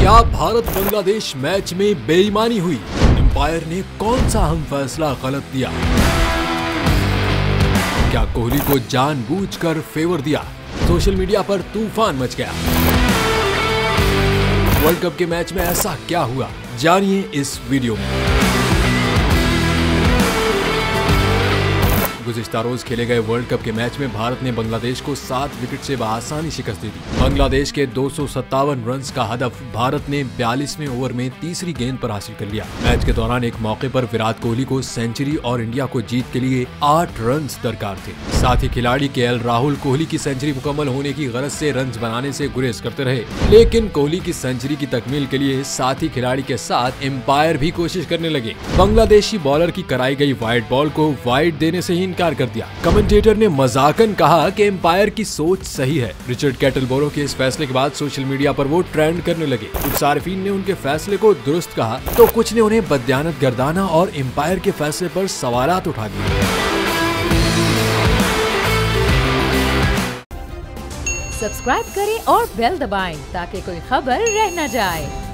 क्या भारत बांग्लादेश मैच में बेईमानी हुई? एम्पायर ने कौन सा अहम फैसला गलत दिया? क्या कोहली को जानबूझकर फेवर दिया? सोशल मीडिया पर तूफान मच गया। वर्ल्ड कप के मैच में ऐसा क्या हुआ, जानिए इस वीडियो में। गुज़िश्ता रोज खेले गए वर्ल्ड कप के मैच में भारत ने बांग्लादेश को 7 विकेट से बआसानी शिकस्त दे दी। बांग्लादेश के 257 रन का हदफ भारत ने 42वें ओवर में तीसरी गेंद पर हासिल कर लिया। मैच के दौरान एक मौके पर विराट कोहली को सेंचुरी और इंडिया को जीत के लिए 8 रन दरकार थे। साथ ही खिलाड़ी केएल राहुल कोहली की सेंचुरी मुकम्मल होने की गरज से रन बनाने से गुरेज करते रहे, लेकिन कोहली की सेंचुरी की तकमील के लिए साथी खिलाड़ी के साथ एम्पायर भी कोशिश करने लगे। बांग्लादेशी बॉलर की कराई गई वाइड बॉल को वाइड देने से ही इनकार कर दिया। कमेंटेटर ने मजाकन कहा कि एम्पायर की सोच सही है। रिचर्ड कैटलबरो के इस फैसले के बाद सोशल मीडिया पर वो ट्रेंड करने लगे। कुछ सार्फिन ने उनके फैसले को दुरुस्त कहा तो कुछ ने उन्हें बददियानत गर्दाना और एम्पायर के फैसले पर सवालात उठा दिए। सब्सक्राइब करें और बेल दबाएं ताकि कोई खबर रह न जाए।